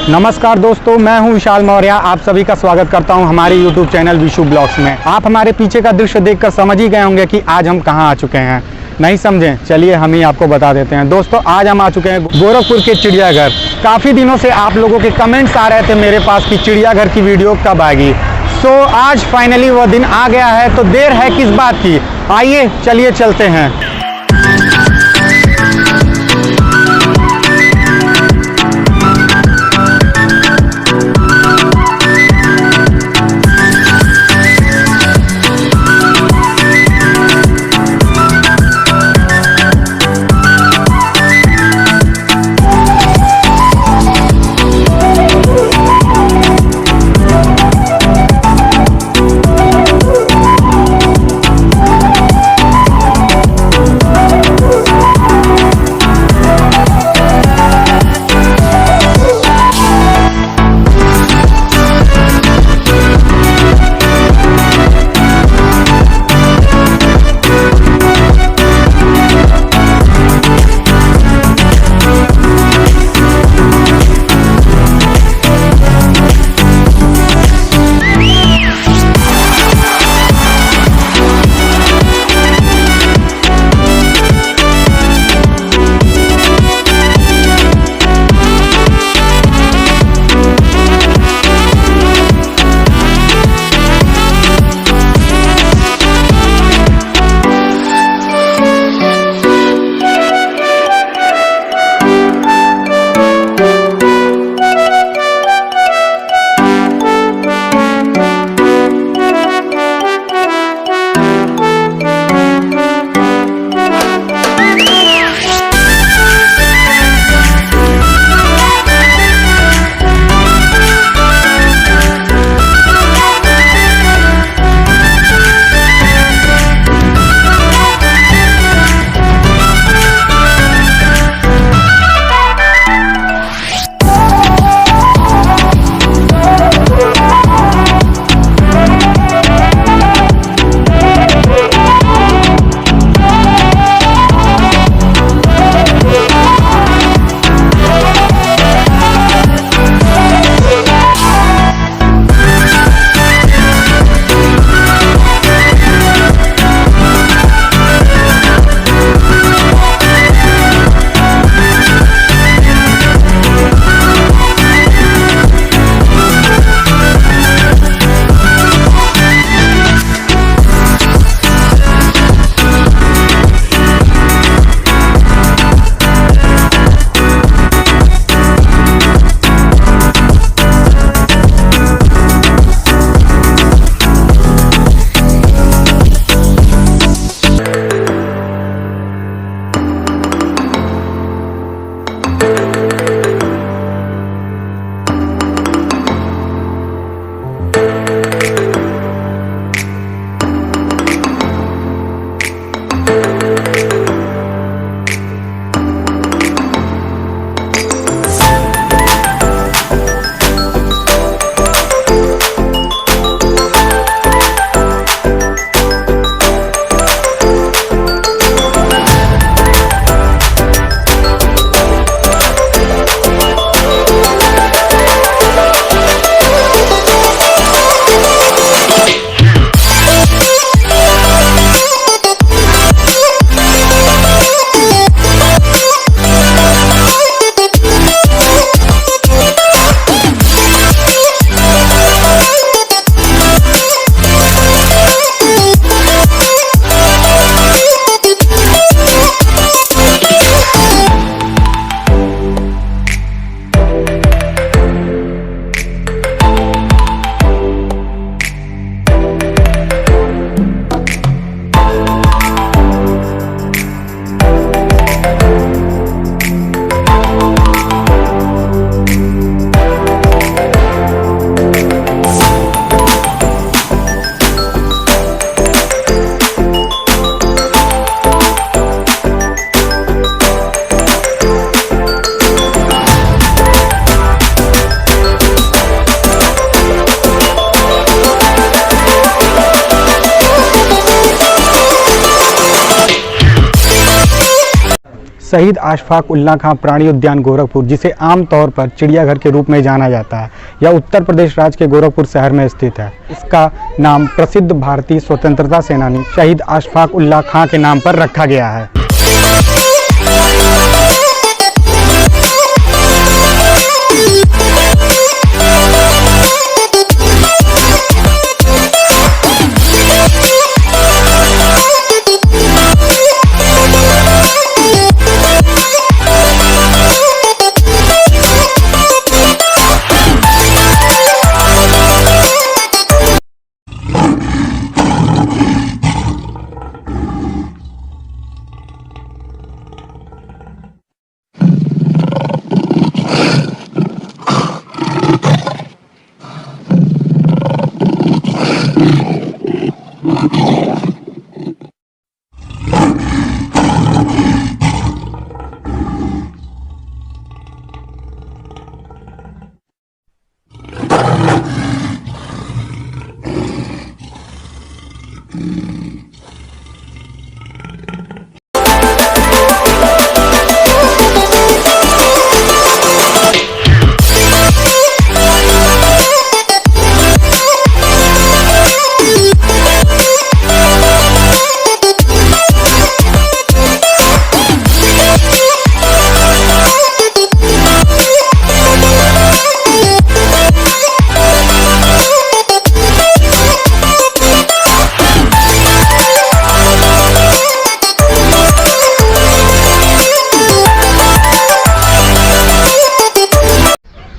नमस्कार दोस्तों, मैं हूं विशाल मौर्य। आप सभी का स्वागत करता हूं हमारे YouTube चैनल विशु ब्लॉग्स में। आप हमारे पीछे का दृश्य देखकर समझ ही गए होंगे कि आज हम कहां आ चुके हैं। नहीं समझे? चलिए हम ही आपको बता देते हैं। दोस्तों, आज हम आ चुके हैं गोरखपुर के चिड़ियाघर। काफ़ी दिनों से आप लोगों के कमेंट्स आ रहे थे मेरे पास कि चिड़ियाघर की वीडियो कब आएगी। सो आज फाइनली वह दिन आ गया है, तो देर है किस बात की। आइए चलिए चलते हैं। शहीद अशफाक उल्लाह खां प्राणी उद्यान गोरखपुर, जिसे आमतौर पर चिड़ियाघर के रूप में जाना जाता है, यह उत्तर प्रदेश राज्य के गोरखपुर शहर में स्थित है। इसका नाम प्रसिद्ध भारतीय स्वतंत्रता सेनानी शहीद अशफाक उल्लाह खां के नाम पर रखा गया है।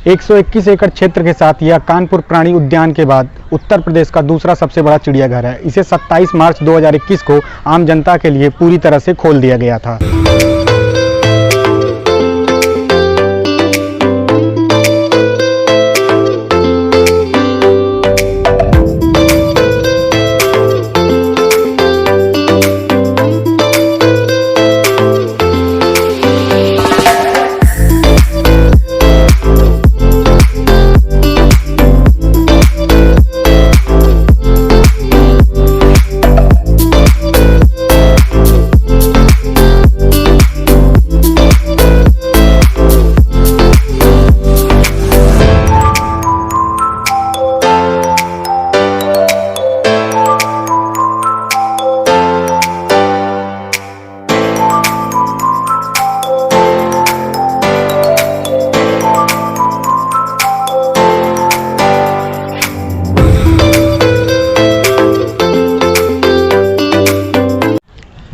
एक 121 एकड़ क्षेत्र के साथ यह कानपुर प्राणी उद्यान के बाद उत्तर प्रदेश का दूसरा सबसे बड़ा चिड़ियाघर है। इसे 27 मार्च 2021 को आम जनता के लिए पूरी तरह से खोल दिया गया था।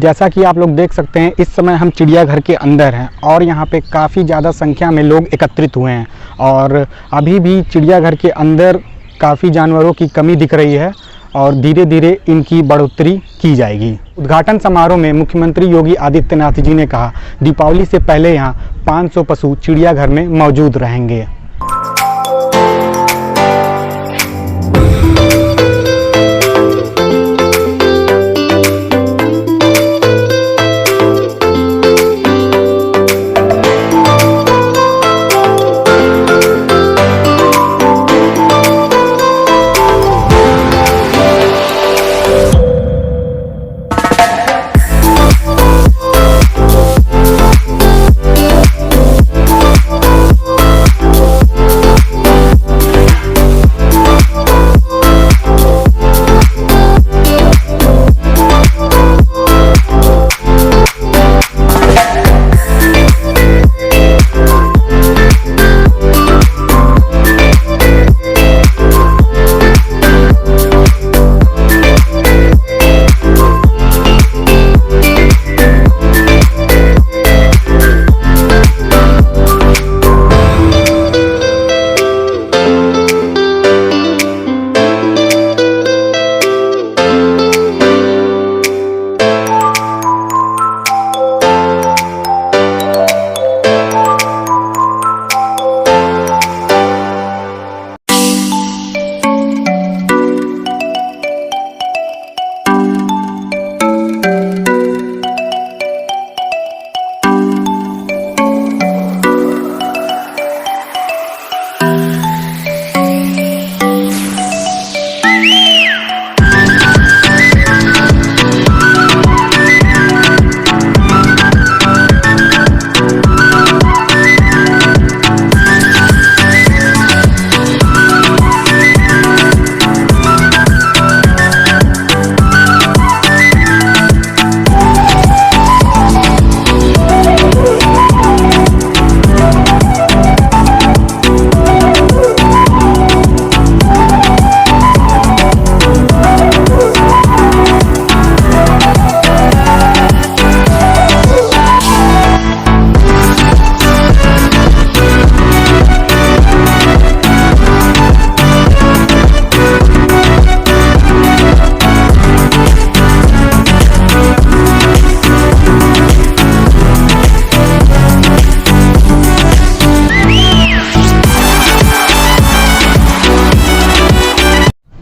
जैसा कि आप लोग देख सकते हैं, इस समय हम चिड़ियाघर के अंदर हैं और यहाँ पे काफ़ी ज़्यादा संख्या में लोग एकत्रित हुए हैं और अभी भी चिड़ियाघर के अंदर काफ़ी जानवरों की कमी दिख रही है और धीरे धीरे इनकी बढ़ोतरी की जाएगी। उद्घाटन समारोह में मुख्यमंत्री योगी आदित्यनाथ जी ने कहा, दीपावली से पहले यहाँ 500 पशु चिड़ियाघर में मौजूद रहेंगे।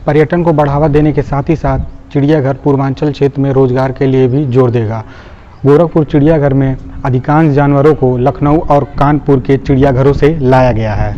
पर्यटन को बढ़ावा देने के साथ ही साथ चिड़ियाघर पूर्वांचल क्षेत्र में रोजगार के लिए भी जोर देगा। गोरखपुर चिड़ियाघर में अधिकांश जानवरों को लखनऊ और कानपुर के चिड़ियाघरों से लाया गया है।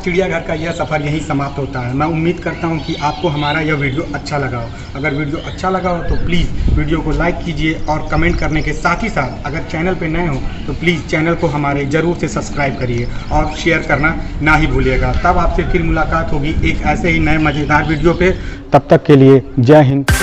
चिड़ियाघर का यह सफ़र यहीं समाप्त होता है। मैं उम्मीद करता हूं कि आपको हमारा यह वीडियो अच्छा लगा हो। अगर वीडियो अच्छा लगा हो तो प्लीज़ वीडियो को लाइक कीजिए और कमेंट करने के साथ ही साथ अगर चैनल पे नए हो तो प्लीज़ चैनल को हमारे ज़रूर से सब्सक्राइब करिए और शेयर करना ना ही भूलिएगा। तब आपसे फिर मुलाकात होगी एक ऐसे ही नए मज़ेदार वीडियो पे। तब तक के लिए जय हिंद।